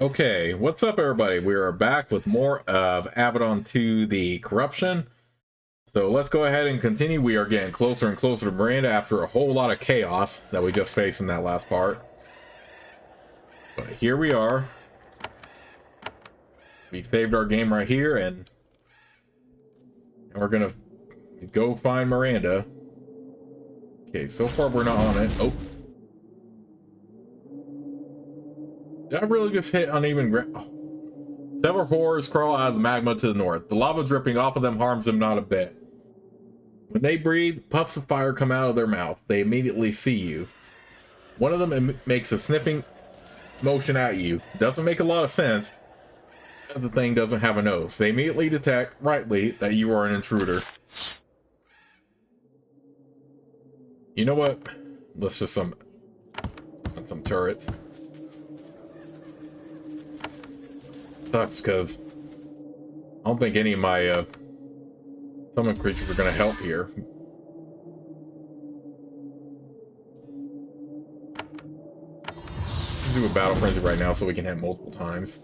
Okay, what's up, everybody? We are back with more of Avadon 2, the corruption. So let's go ahead and continue. We are getting closer and closer to Miranda after a whole lot of chaos that we just faced in that last part. But here we are. We saved our game right here, and we're gonna go find Miranda. Okay, so far we're not on it. Oh. Did I really just hit uneven ground? Oh. Several horrors crawl out of the magma to the north. The lava dripping off of them harms them not a bit. When they breathe, puffs of fire come out of their mouth. They immediately see you. One of them makes a sniffing motion at you. Doesn't make a lot of sense. The thing doesn't have a nose. They immediately detect, rightly, that you are an intruder. You know what? Let's just some turrets. Sucks because I don't think any of my summon creatures are going to help here. Let's do a battle frenzy right now so we can hit multiple times.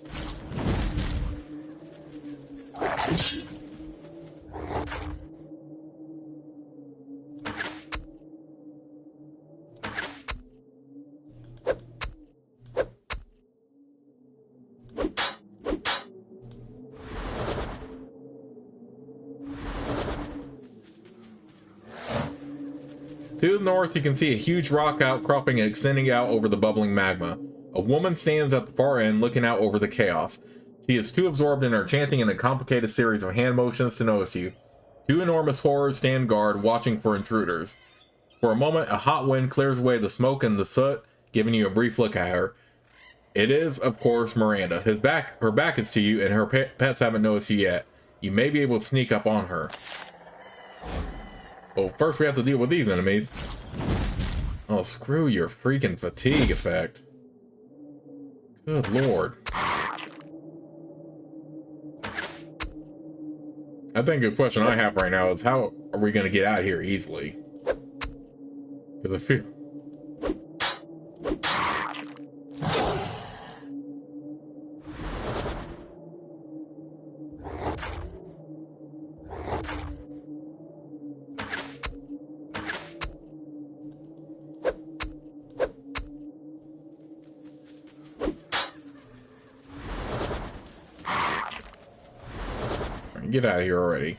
To the north, you can see a huge rock outcropping extending out over the bubbling magma. A woman stands at the far end looking out over the chaos. She is too absorbed in her chanting and a complicated series of hand motions to notice you. Two enormous horrors stand guard, watching for intruders. For a moment, a hot wind clears away the smoke and the soot, giving you a brief look at her. It is, of course, Miranda. Her back is to you, and her pets haven't noticed you yet. You may be able to sneak up on her. Well, first we have to deal with these enemies. Oh, screw your freaking fatigue effect. Good lord. I think the question I have right now is how are we going to get out of here easily? Because I feel... Get out of here already.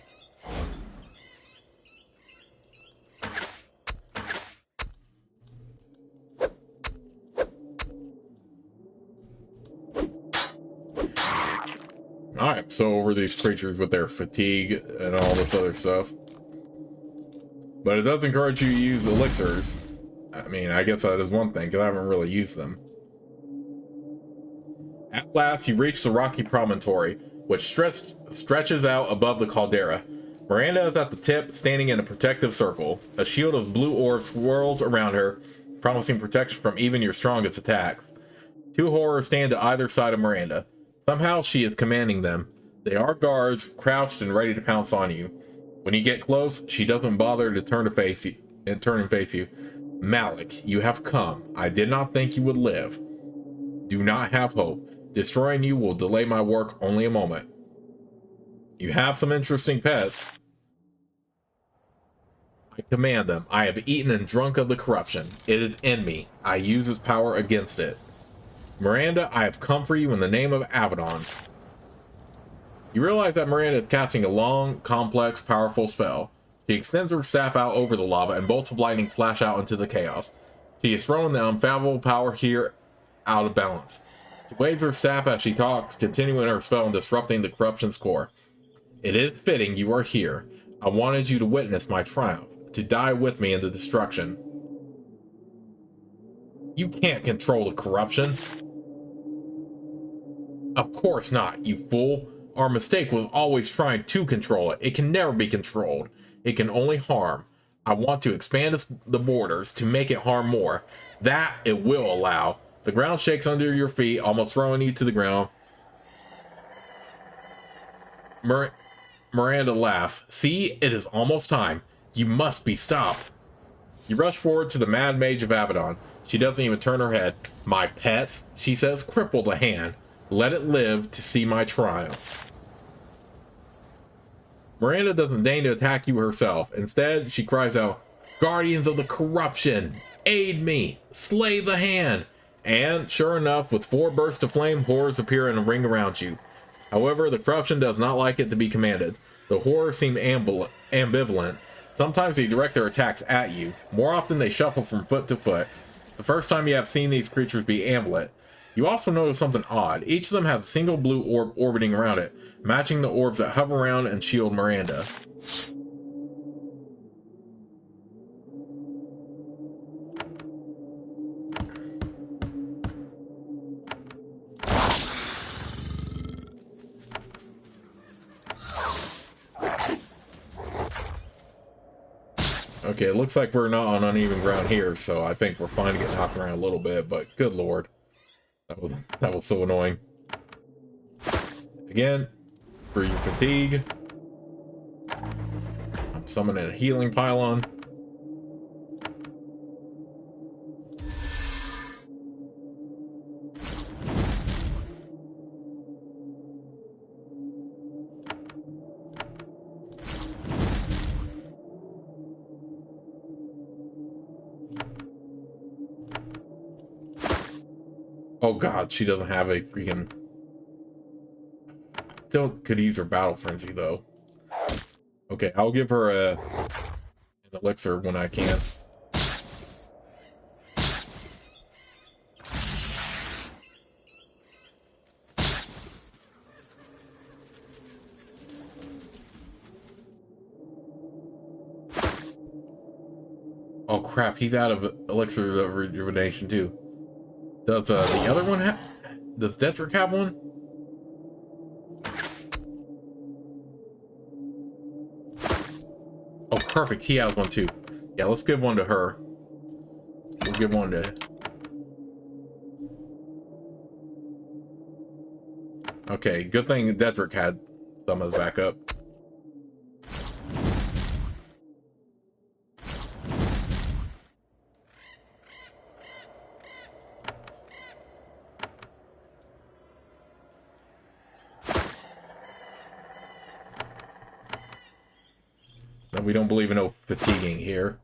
Alright, so over these creatures with their fatigue and all this other stuff. But it does encourage you to use elixirs. I mean, I guess that is one thing, because I haven't really used them. At last, you reach the rocky promontory, which stretches out above the caldera. Miranda is at the tip, standing in a protective circle. A shield of blue ore swirls around her, promising protection from even your strongest attacks. Two horrors stand to either side of Miranda. Somehow she is commanding them. They are guards, crouched and ready to pounce on you. When you get close, she doesn't bother to turn and face you. Malik, you have come. I did not think you would live. Do not have hope. Destroying you will delay my work only a moment. You have some interesting pets. I command them. I have eaten and drunk of the corruption. It is in me. I use its power against it. Miranda, I have come for you in the name of Avadon. You realize that Miranda is casting a long, complex, powerful spell. She extends her staff out over the lava and bolts of lightning flash out into the chaos. She is throwing the unfathomable power here out of balance. She waves her staff as she talks, continuing her spell and disrupting the corruption's core. It is fitting you are here. I wanted you to witness my triumph, to die with me in the destruction. You can't control the corruption. Of course not, you fool. Our mistake was always trying to control it. It can never be controlled. It can only harm. I want to expand the borders to make it harm more. That it will allow. The ground shakes under your feet, almost throwing you to the ground. Miranda laughs. See, it is almost time. You must be stopped. You rush forward to the mad mage of Avadon. She doesn't even turn her head. My pets, she says, crippled a hand. Let it live to see my triumph. Miranda doesn't deign to attack you herself. Instead, she cries out, "Guardians of the corruption, aid me, slay the hand." And sure enough, with 4 bursts of flame, horrors appear in a ring around you. However, the corruption does not like it to be commanded. The horrors seem ambivalent. Sometimes they direct their attacks at you. More often, they shuffle from foot to foot. The first time you have seen these creatures be ambivalent. You also notice something odd. Each of them has a single blue orb orbiting around it, matching the orbs that hover around and shield Miranda. Okay, it looks like we're not on uneven ground here, so I think we're fine to get knocked around a little bit, but good lord. That was so annoying. Again, for your fatigue, I'm summoning a healing pylon. Oh god, she doesn't have a freaking... Still could use her battle frenzy though. Okay, I'll give her an elixir when I can. Oh crap, he's out of elixir of rejuvenation too. Does the other one have... Does Detrick have one? Oh, perfect. He has one too. Yeah, let's give one to her. We'll give one to... Okay, good thing Detrick had some of his backup. We don't believe in no fatiguing here.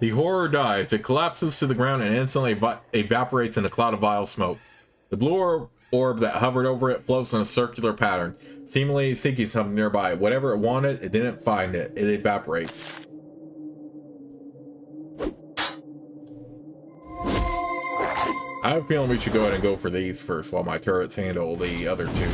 The horror dies. It collapses to the ground and instantly evaporates in a cloud of vile smoke. The blue orb that hovered over it floats in a circular pattern, seemingly seeking something nearby. Whatever it wanted, it didn't find it. It evaporates. I have a feeling we should go ahead and go for these first while my turrets handle the other two.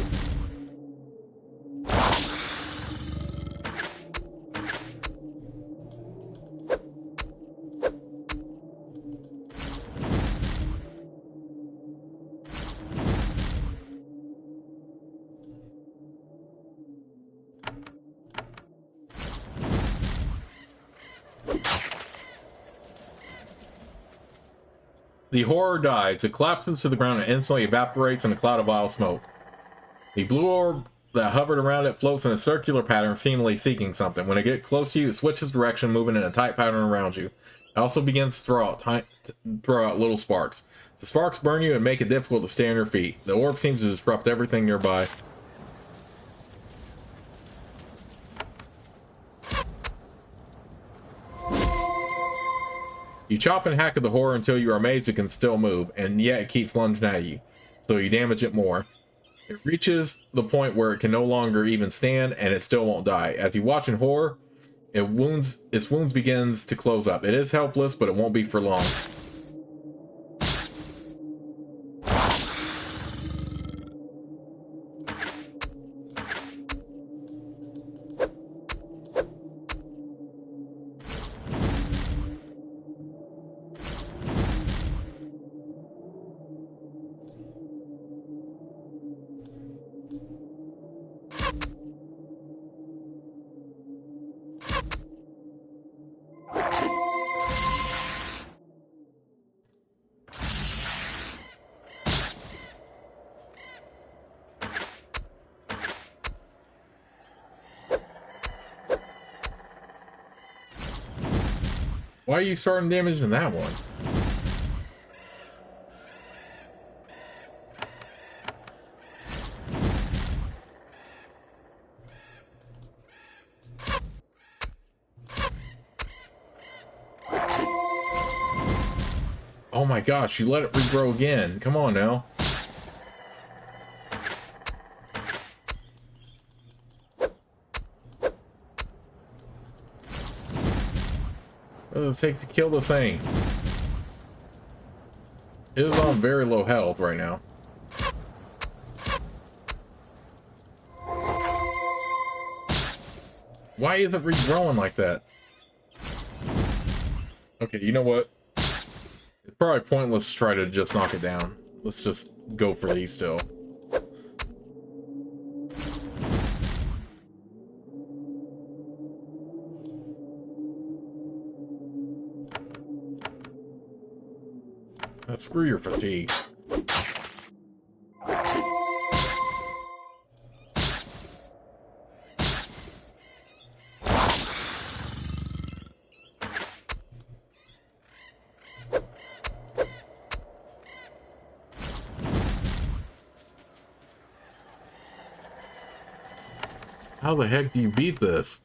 The horror dies. It collapses to the ground and instantly evaporates in a cloud of vile smoke. The blue orb that hovered around it floats in a circular pattern, seemingly seeking something. When it gets close to you, it switches direction, moving in a tight pattern around you. It also begins to throw out little sparks. The sparks burn you and make it difficult to stay on your feet. The orb seems to disrupt everything nearby. You chop and hack at the horror until you are amazed it can still move, and yet it keeps lunging at you, so you damage it more. It reaches the point where it can no longer even stand, and it still won't die. As you watch in horror, its wounds begins to close up. It is helpless, but it won't be for long. Why are you starting damaging that one? Oh my gosh, you let it regrow again. Come on now. What does it take to kill the thing? It is on very low health right now. Why is it regrowing like that? Okay, you know what? It's probably pointless to try to just knock it down. Let's just go for these still. Screw your fatigue. How the heck do you beat this?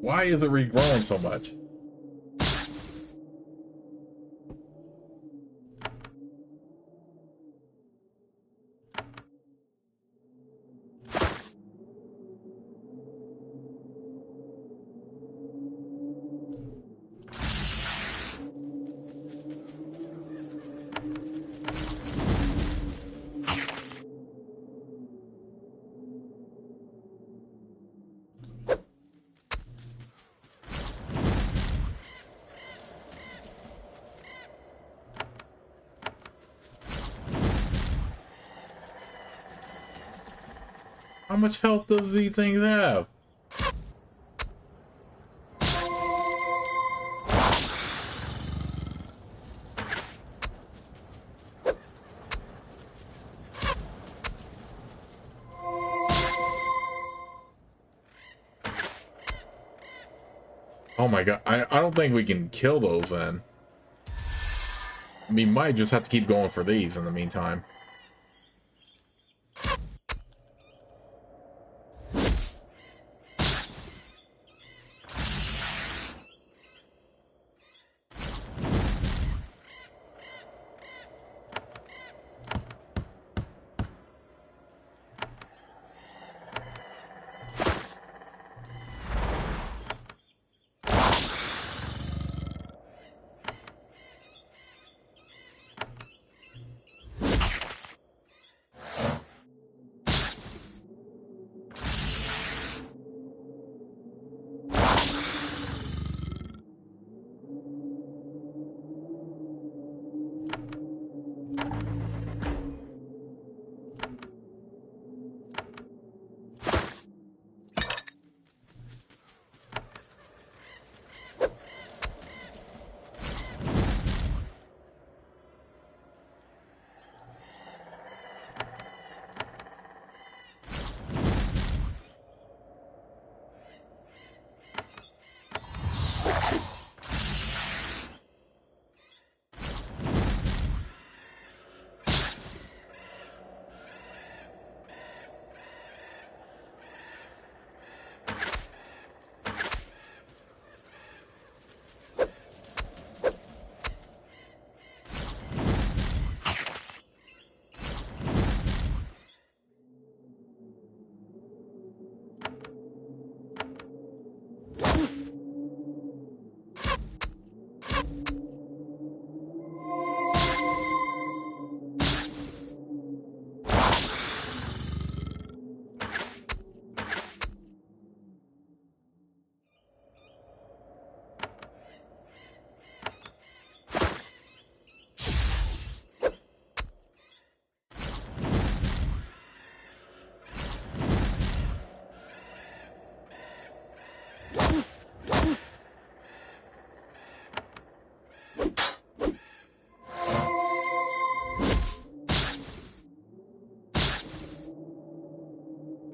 Why is it regrowing so much? How much health does these things have? Oh my god, I don't think we can kill those then. We might just have to keep going for these in the meantime.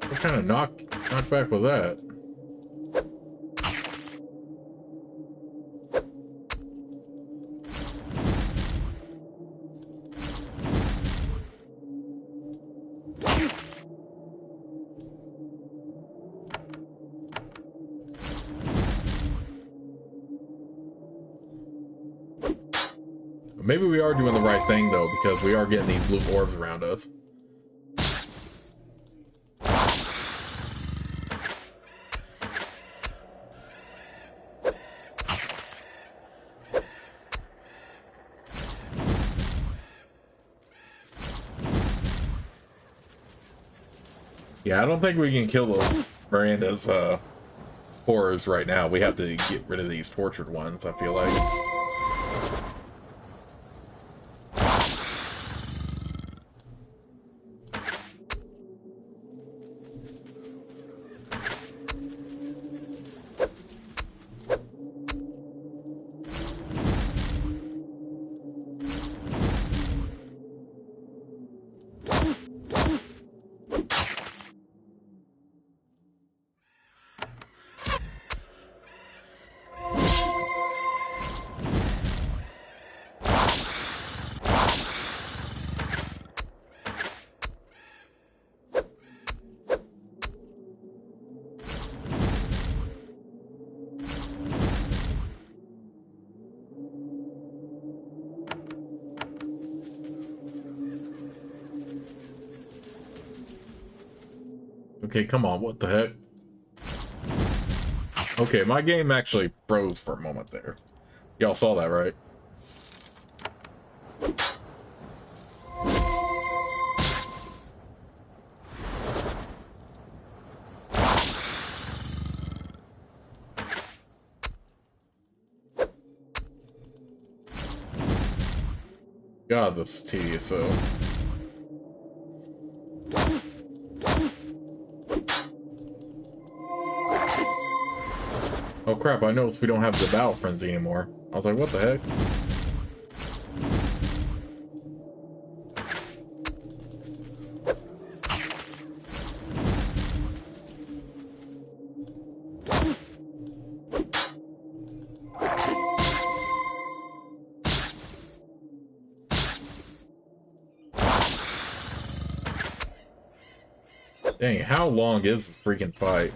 What kind of knockback was that? Maybe we are doing the right thing though, because we are getting these blue orbs around us. Yeah, I don't think we can kill those Miranda's horrors right now. We have to get rid of these tortured ones, I feel like. Okay, come on, what the heck? Okay, my game actually froze for a moment there. Y'all saw that, right? God, this is tedious, so... Oh crap, I noticed we don't have the battle frenzy anymore. I was like, what the heck? Dang, how long is this freaking fight?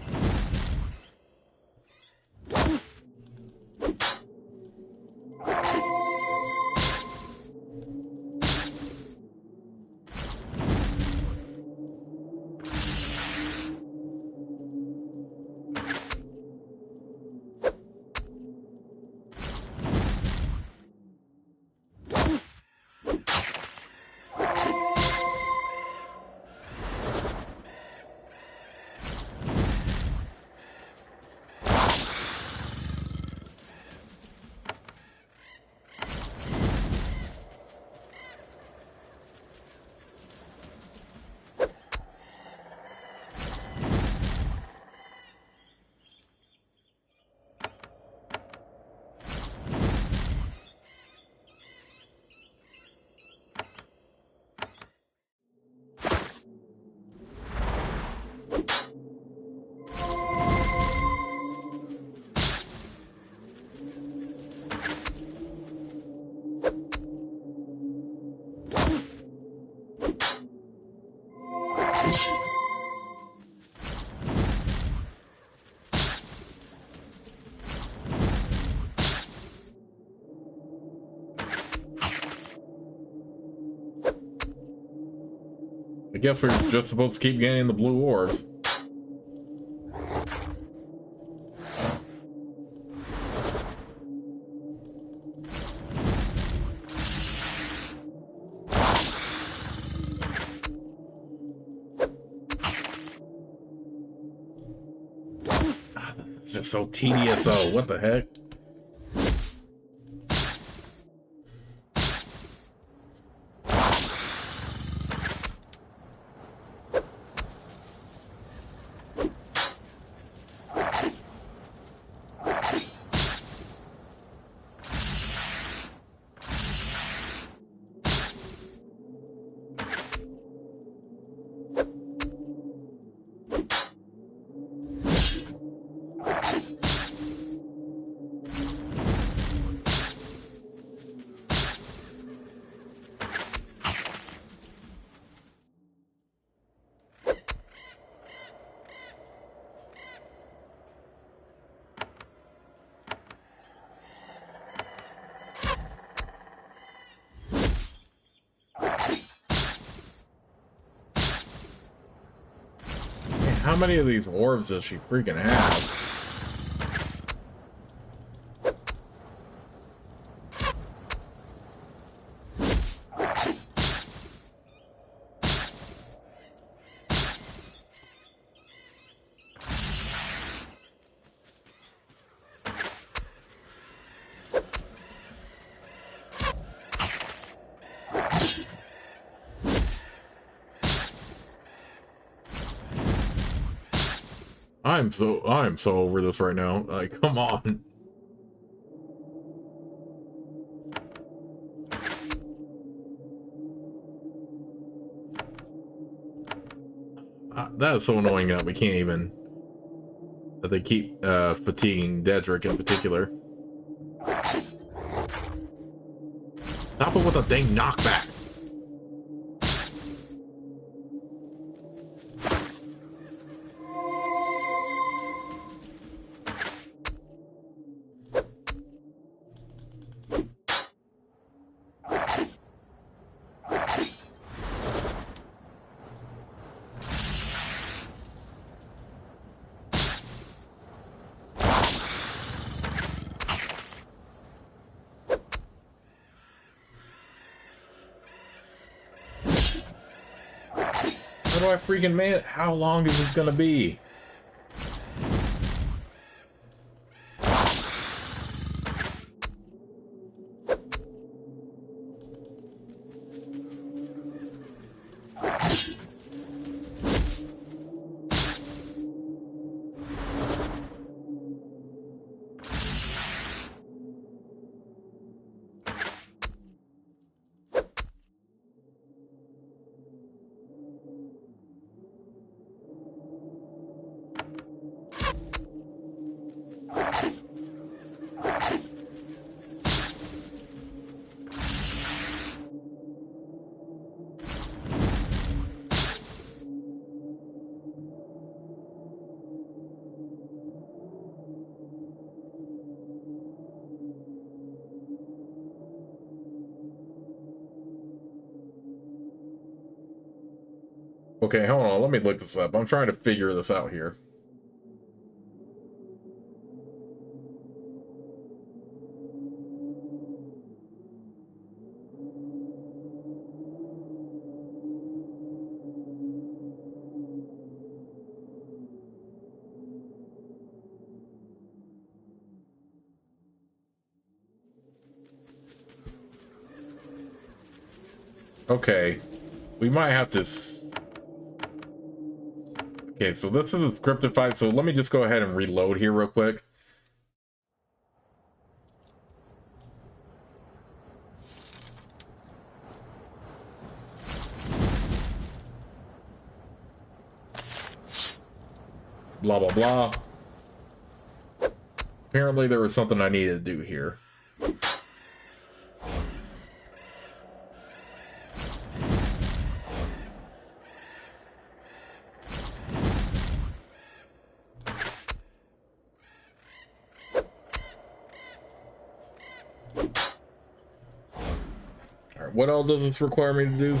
I guess we're just supposed to keep getting the blue orbs. It's just so tedious, though. What the heck? How many of these orbs does she freaking have? I'm so over this right now. Like, come on. That is so annoying that we can't even, that they keep fatiguing Dedrick in particular. Stop it with a dang knockback. How do I freaking man it? How long is this gonna be? Okay, hold on. Let me look this up. I'm trying to figure this out here. Okay, we might have to... Okay, so this is a scripted fight, so let me just go ahead and reload here real quick. Blah, blah, blah. Apparently there was something I needed to do here. Alright, what else does this require me to do?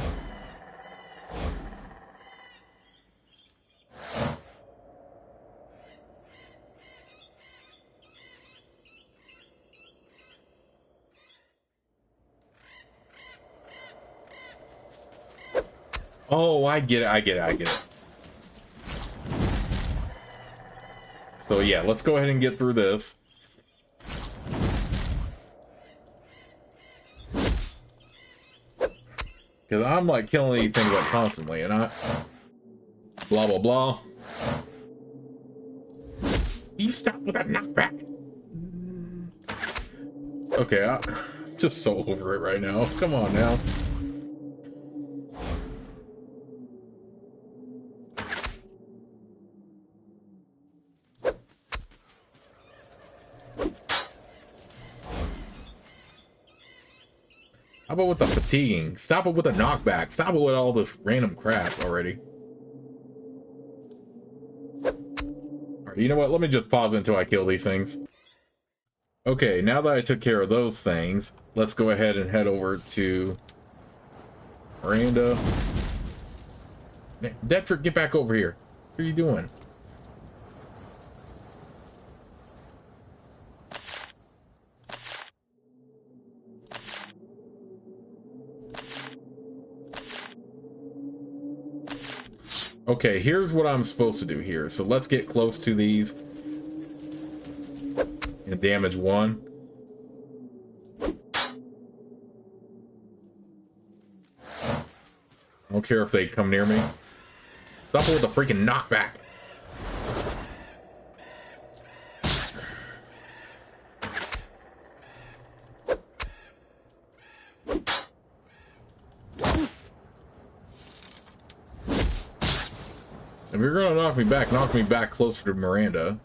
Oh, I get it, I get it, I get it. So yeah, let's go ahead and get through this. Because I'm like killing these things like constantly, and I... Blah, blah, blah. You stop with that knockback. Okay, I'm just so over it right now. Come on now. How about with the fatiguing? Stop it with the knockback. Stop it with all this random crap already. Alright, you know what? Let me just pause until I kill these things. Okay, now that I took care of those things, let's go ahead and head over to Miranda. Dedrick, get back over here. What are you doing? Okay, here's what I'm supposed to do here. So let's get close to these and damage one. I don't care if they come near me. Stop with the freaking knockback. If you're gonna knock me back closer to Miranda.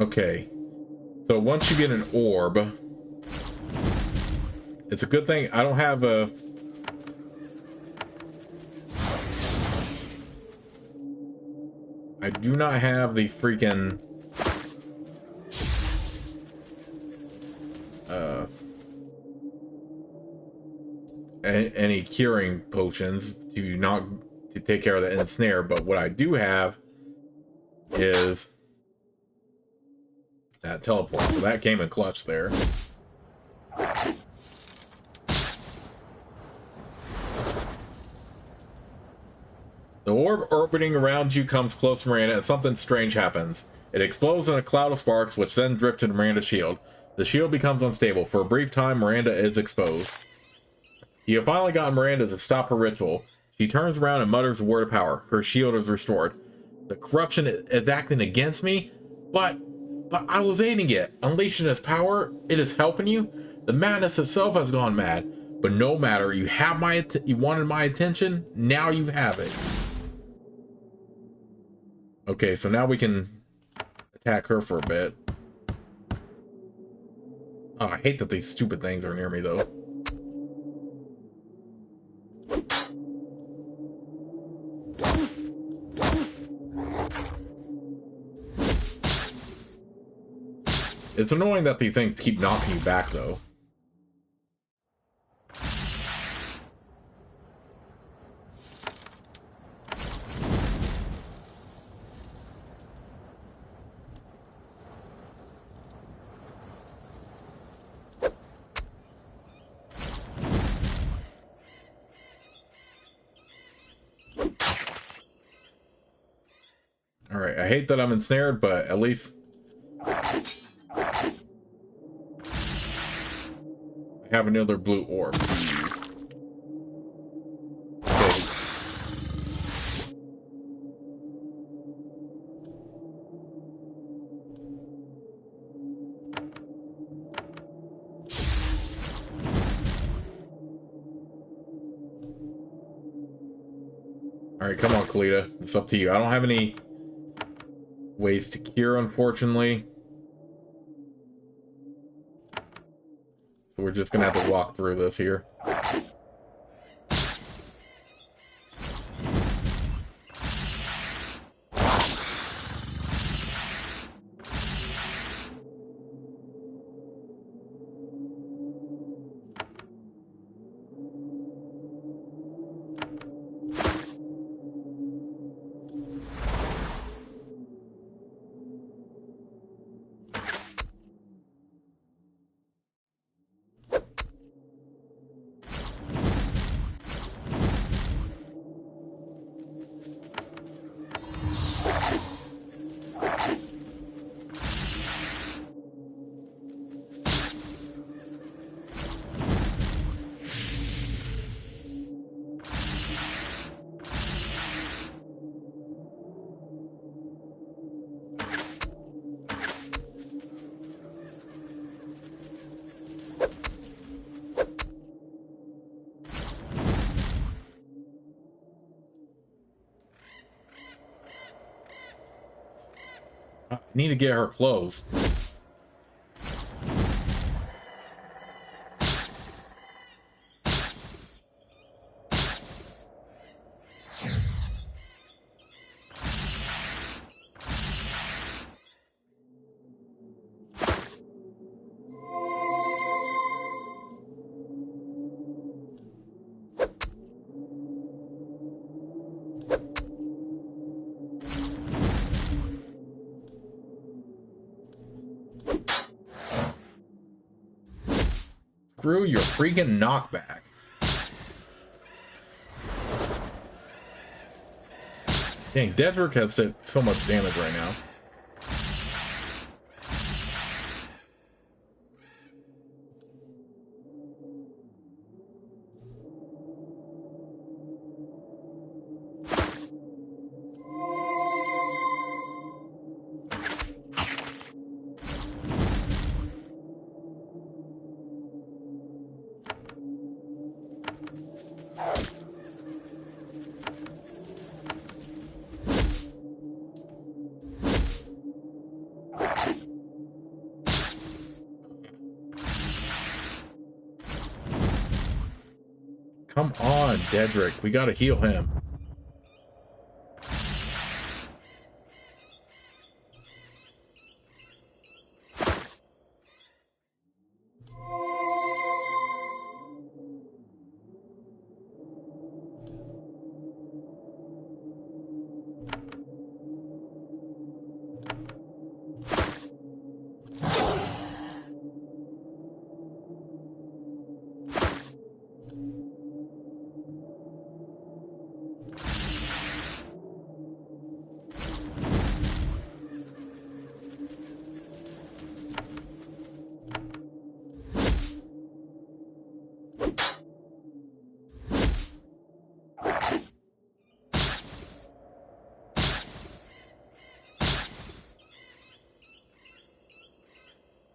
Okay, so once you get an orb, it's a good thing I don't have a... I do not have the freaking... any curing potions to take care of the ensnare, but what I do have is that teleport, so that came in clutch there. The orb orbiting around you comes close to Miranda, and something strange happens. It explodes in a cloud of sparks, which then drift to Miranda's shield. The shield becomes unstable. For a brief time, Miranda is exposed. You have finally gotten Miranda to stop her ritual. She turns around and mutters a word of power. Her shield is restored. The corruption is acting against me, but I was aiding it. Unleashing its power, it is helping you. The madness itself has gone mad, but no matter. You have you wanted my attention. Now you have it. Okay, so now we can attack her for a bit. Oh, I hate that these stupid things are near me, though. It's annoying that these things keep knocking you back, though. Alright, I hate that I'm ensnared, but at least I have another blue orb to use. Okay. Alright, come on, Kalita. It's up to you. I don't have any ways to cure, unfortunately. So we're just gonna have to walk through this here. I need to get her clothes. Screw your freaking knockback. Dang, Dedrick has so much damage right now. Come on, Dedrick. We gotta heal him.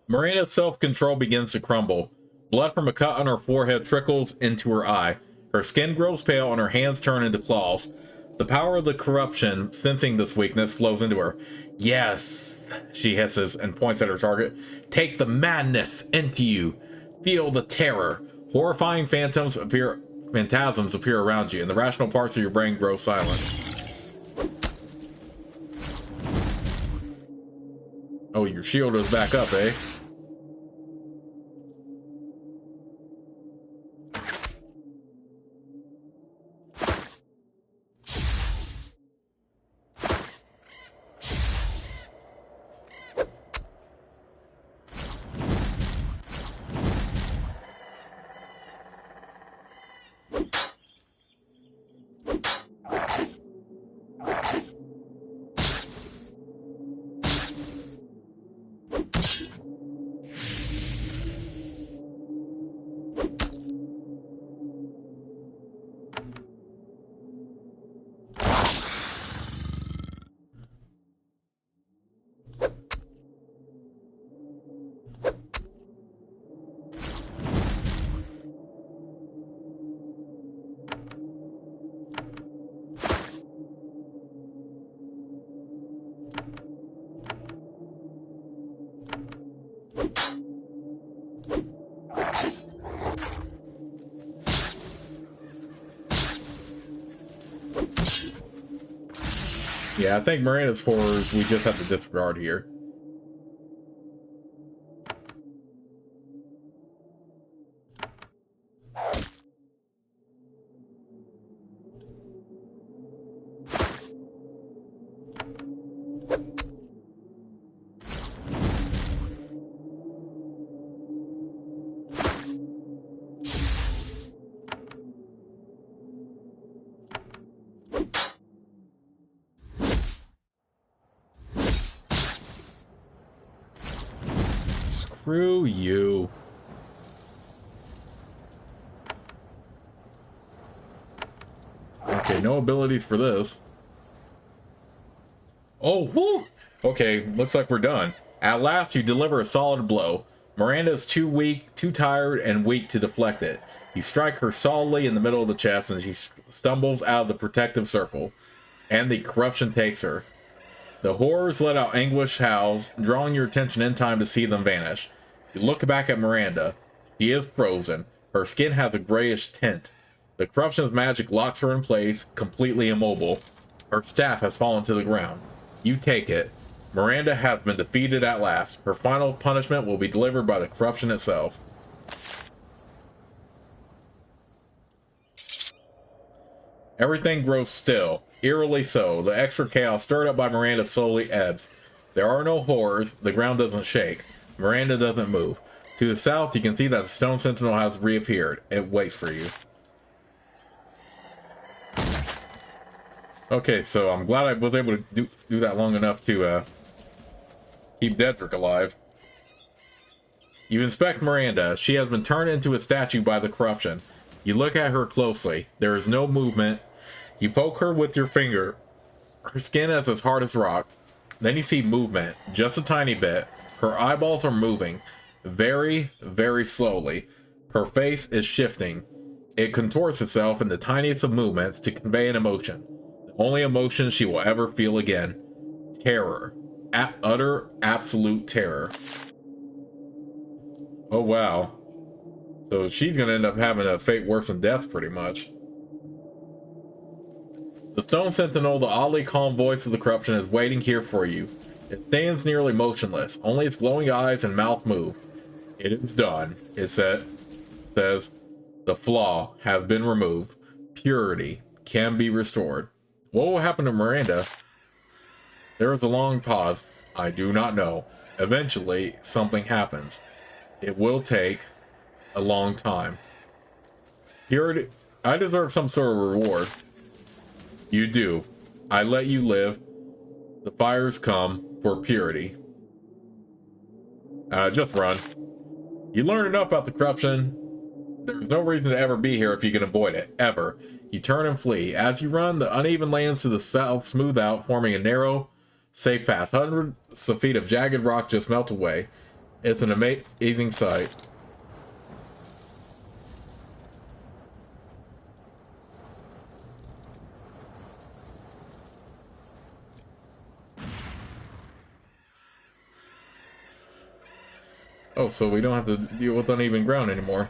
Miranda's self-control begins to crumble. Blood from a cut on her forehead trickles into her eye. Her skin grows pale and her hands turn into claws. The power of the corruption, sensing this weakness, flows into her. Yes, she hisses and points at her target. Take the madness into you. Feel the terror. Horrifying phantasms appear around you, and the rational parts of your brain grow silent. Oh, your shield is back up, eh? Yeah, I think Miranda's horrors we just have to disregard here. Screw you. Okay, no abilities for this. Oh, whoo! Okay, looks like we're done. At last, you deliver a solid blow. Miranda is too weak, too tired, and weak to deflect it. You strike her solidly in the middle of the chest, and she stumbles out of the protective circle. And the corruption takes her. The horrors let out anguish howls, drawing your attention in time to see them vanish. You look back at Miranda. She is frozen. Her skin has a grayish tint. The corruption's magic locks her in place, completely immobile. Her staff has fallen to the ground. You take it. Miranda has been defeated at last. Her final punishment will be delivered by the corruption itself. Everything grows still, eerily so. The extra chaos stirred up by Miranda slowly ebbs. There are no horrors. The ground doesn't shake. Miranda doesn't move. To the south, you can see that the Stone Sentinel has reappeared. It waits for you. Okay, so I'm glad I was able to do that long enough to keep Dedrick alive. You inspect Miranda. She has been turned into a statue by the corruption. You look at her closely. There is no movement. You poke her with your finger. Her skin is as hard as rock. Then you see movement, just a tiny bit. Her eyeballs are moving, very, very slowly. Her face is shifting. It contorts itself in the tiniest of movements to convey an emotion. The only emotion she will ever feel again. Terror. Utter, absolute terror. Oh, wow. So she's going to end up having a fate worse than death, pretty much. The Stone Sentinel, the oddly calm voice of the corruption, is waiting here for you. It stands nearly motionless. Only its glowing eyes and mouth move. It is done, it says. The flaw has been removed. Purity can be restored. What will happen to Miranda? There is a long pause. I do not know. Eventually, something happens. It will take a long time. Purity. I deserve some sort of reward. You do. I let you live. The fires come for purity. Just run. You learn enough about the corruption. There's no reason to ever be here if you can avoid it. Ever. You turn and flee. As you run, the uneven lands to the south smooth out, forming a narrow, safe path. Hundreds of feet of jagged rock just melt away. It's an amazing sight. Oh, so we don't have to deal with uneven ground anymore.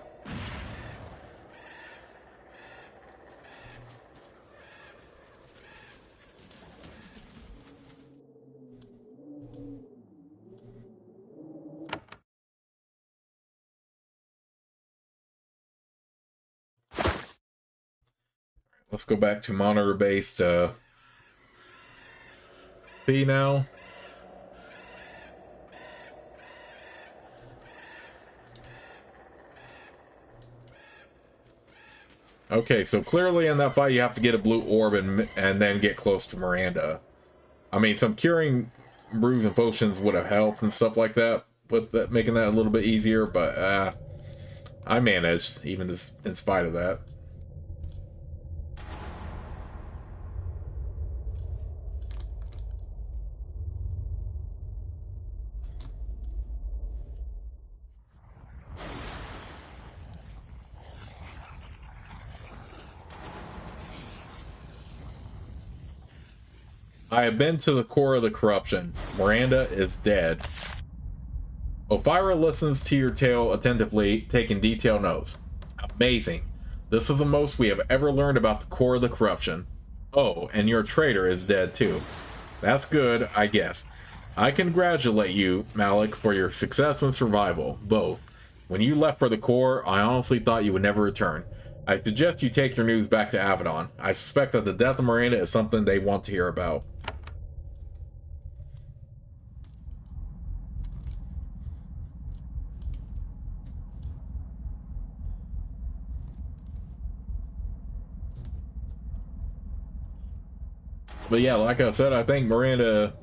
Let's go back to monitor-based see now. Okay, so clearly in that fight you have to get a blue orb and then get close to Miranda. I mean, some curing brews and potions would have helped and stuff like that, with that, making that a little bit easier, but I managed, even in spite of that. I have been to the core of the corruption. Miranda is dead. Ophira listens to your tale attentively, taking detailed notes. Amazing. This is the most we have ever learned about the core of the corruption. Oh, and your traitor is dead too. That's good, I guess. I congratulate you, Malik, for your success and survival, both. When you left for the core, I honestly thought you would never return. I suggest you take your news back to Avadon. I suspect that the death of Miranda is something they want to hear about. But yeah, like I said, I think Miranda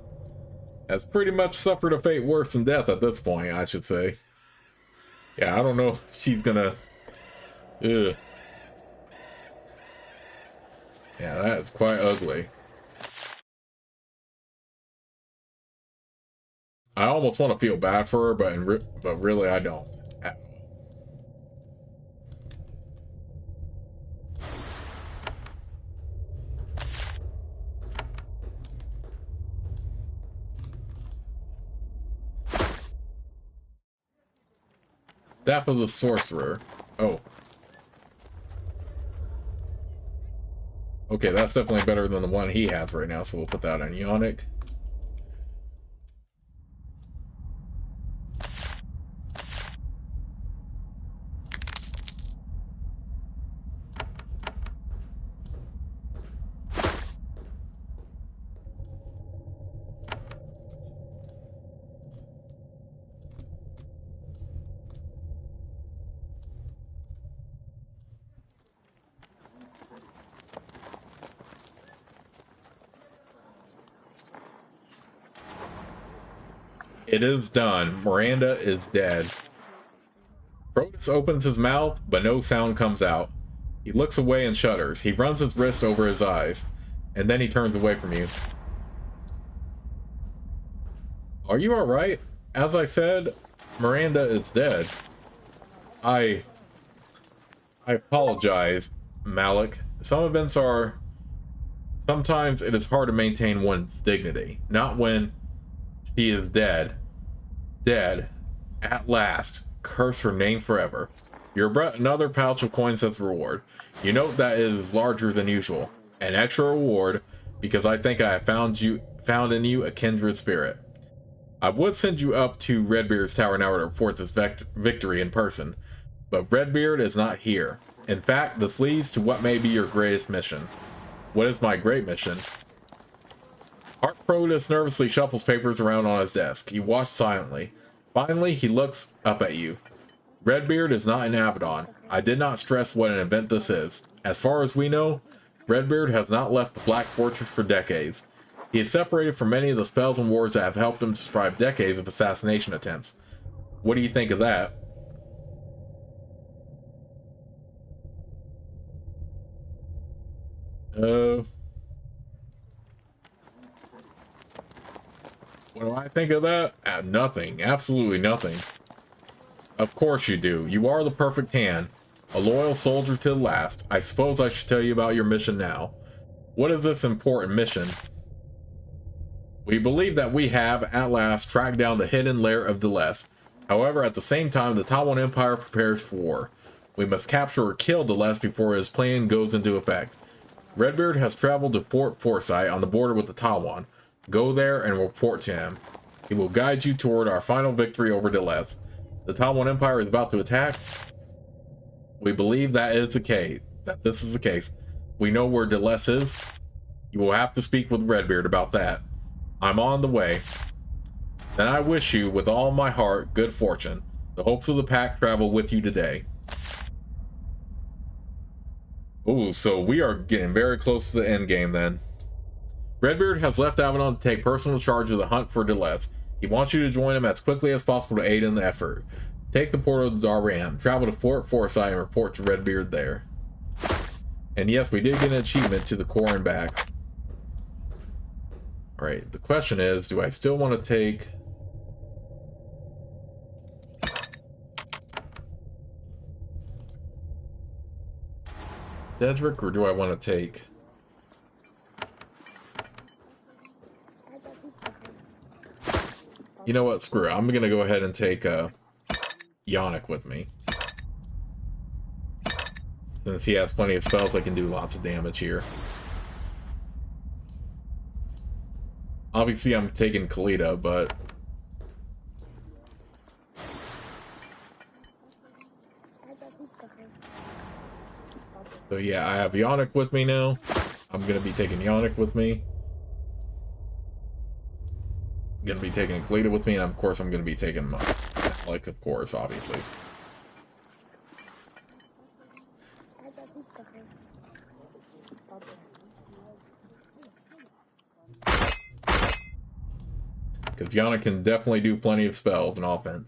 has pretty much suffered a fate worse than death at this point, I should say. Yeah, I don't know if she's gonna... Ugh. Yeah, that's quite ugly. I almost want to feel bad for her, but really I don't. Staff of the Sorcerer. Oh. Okay, that's definitely better than the one he has right now, so we'll put that on Yonic. It is done. Miranda is dead. Protus opens his mouth, but no sound comes out. He looks away and shudders. He runs his wrist over his eyes, and then he turns away from you. Are you alright? As I said, Miranda is dead. I apologize, Malik. Sometimes it is hard to maintain one's dignity. Not when she is dead. Dead. At last. Curse her name forever. You're brought another pouch of coins as reward. You note that it is larger than usual. An extra reward, because I think I have found in you a kindred spirit. I would send you up to Redbeard's tower now to report this victory in person, but Redbeard is not here. In fact, this leads to what may be your greatest mission. What is my great mission? Art Protus nervously shuffles papers around on his desk. He watches silently. Finally, he looks up at you. Redbeard is not in Avadon. I did not stress what an event this is. As far as we know, Redbeard has not left the Black Fortress for decades. He is separated from many of the spells and wars that have helped him survive decades of assassination attempts. What do you think of that? What do I think of that? Nothing. Absolutely nothing. Of course you do. You are the perfect hand. A loyal soldier to the last. I suppose I should tell you about your mission now. What is this important mission? We believe that we have, at last, tracked down the hidden lair of Deleuze. However, at the same time, the Tawan Empire prepares for war. We must capture or kill Deleuze before his plan goes into effect. Redbeard has traveled to Fort Forsyth on the border with the Tawan. Go there and report to him. He will guide you toward our final victory over Deleuze. The Tawan Empire is about to attack. We believe that is the case. This is the case. We know where Deleuze is. You will have to speak with Redbeard about that. I'm on the way. Then I wish you, with all my heart, good fortune. The hopes of the pack travel with you today. Ooh, so we are getting very close to the end game then. Redbeard has left Avadon to take personal charge of the hunt for Deleuze. He wants you to join him as quickly as possible to aid in the effort. Take the portal to Darram, travel to Fort Forsyth, and report to Redbeard there. And yes, we did get an achievement to the core and back. Alright, the question is, do I still want to take... Dedrick, or do I want to take... You know what, screw it. I'm gonna go ahead and take Yannick with me. Since he has plenty of spells, I can do lots of damage here. Obviously, I'm taking Kalita, but... So yeah, I have Yannick with me now. I'm gonna be taking Yannick with me. I'm gonna be taking Kalita with me, and of course I'm gonna be taking Malik, of course, obviously. Because Yana can definitely do plenty of spells and offense.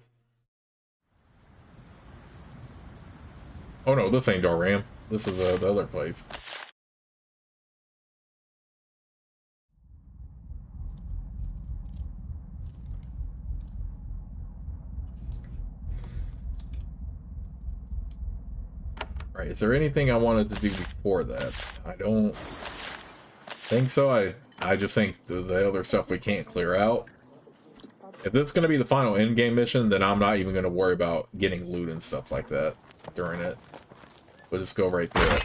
Oh no, this ain't Darram. This is the other place. Right, is there anything I wanted to do before that? I don't think so. I just think the other stuff we can't clear out. If this is going to be the final in-game mission, then I'm not even going to worry about getting loot and stuff like that during it. We'll just go right through it.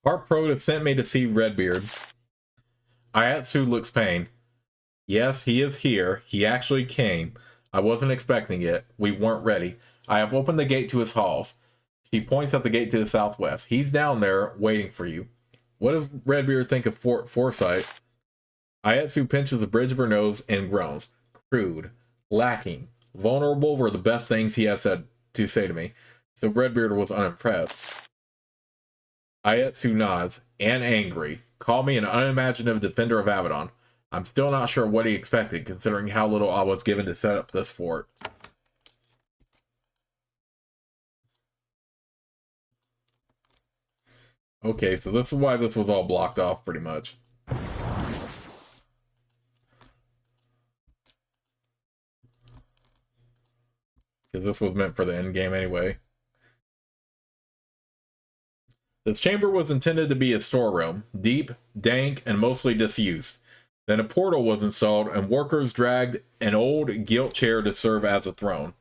Part Pro have sent me to see Redbeard. Ayatsu looks pained. Yes, he is here. He actually came. I wasn't expecting it. We weren't ready. I have opened the gate to his halls. She points at the gate to the southwest. He's down there, waiting for you. What does Redbeard think of Foresight? Ayatsu pinches the bridge of her nose and groans. Crude. Lacking. Vulnerable were the best things he had said to say to me. So Redbeard was unimpressed. Ayatsu nods, and angry. Call me an unimaginative defender of Avadon. I'm still not sure what he expected, considering how little I was given to set up this fort. Okay, so this is why this was all blocked off, pretty much. Because this was meant for the end game anyway. This chamber was intended to be a storeroom, deep, dank, and mostly disused. Then a portal was installed, and workers dragged an old gilt chair to serve as a throne.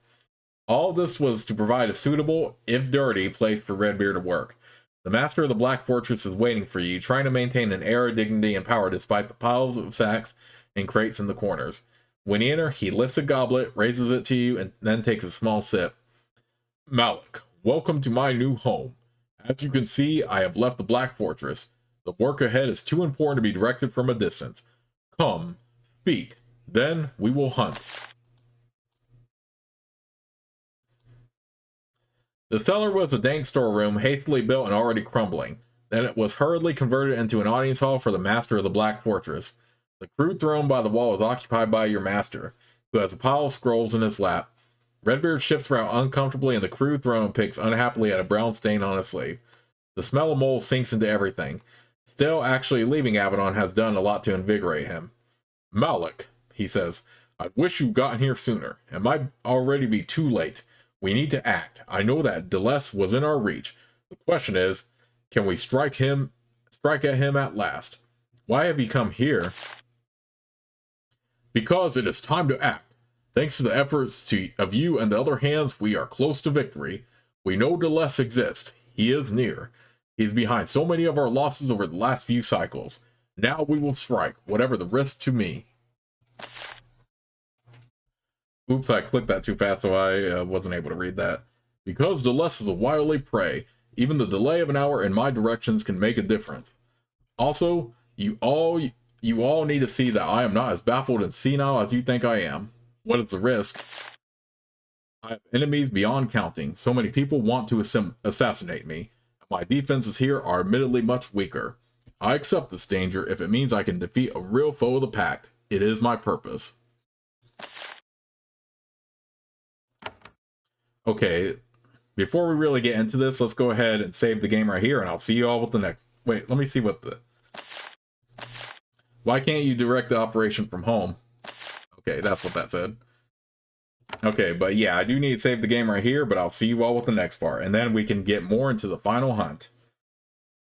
All this was to provide a suitable, if dirty, place for Redbeard to work. The master of the Black Fortress is waiting for you, trying to maintain an air of dignity and power despite the piles of sacks and crates in the corners. When you enter, he lifts a goblet, raises it to you, and then takes a small sip. Malik, welcome to my new home. As you can see, I have left the Black Fortress. The work ahead is too important to be directed from a distance. Come, speak, then we will hunt. The cellar was a dank storeroom, hastily built and already crumbling. Then it was hurriedly converted into an audience hall for the master of the Black Fortress. The crude throne by the wall is occupied by your master, who has a pile of scrolls in his lap. Redbeard shifts around uncomfortably in the crude throne and picks unhappily at a brown stain on his sleeve. The smell of mold sinks into everything. Still, actually leaving Avadon has done a lot to invigorate him. Malik, he says, I wish you'd gotten here sooner. It might already be too late. We need to act. I know that Delesse was in our reach. The question is, can we strike at him at last? Why have you come here? Because it is time to act. Thanks to the efforts of you and the other hands, we are close to victory. We know Delesse exists. He is near. He is behind so many of our losses over the last few cycles. Now we will strike, whatever the risk to me. Oops, I clicked that too fast, so I wasn't able to read that. Because Delesse is a wily prey, even the delay of an hour in my directions can make a difference. Also, you all need to see that I am not as baffled and senile as you think I am. What is the risk? I have enemies beyond counting. So many people want to assassinate me. My defenses here are admittedly much weaker. I accept this danger if it means I can defeat a real foe of the pact. It is my purpose. Okay, before we really get into this, let's go ahead and save the game right here, and I'll see you all with the next... Wait, let me see what the... Why can't you direct the operation from home? Okay, that's what that said. Okay, but yeah, I do need to save the game right here, but I'll see you all with the next part, and then we can get more into the final hunt.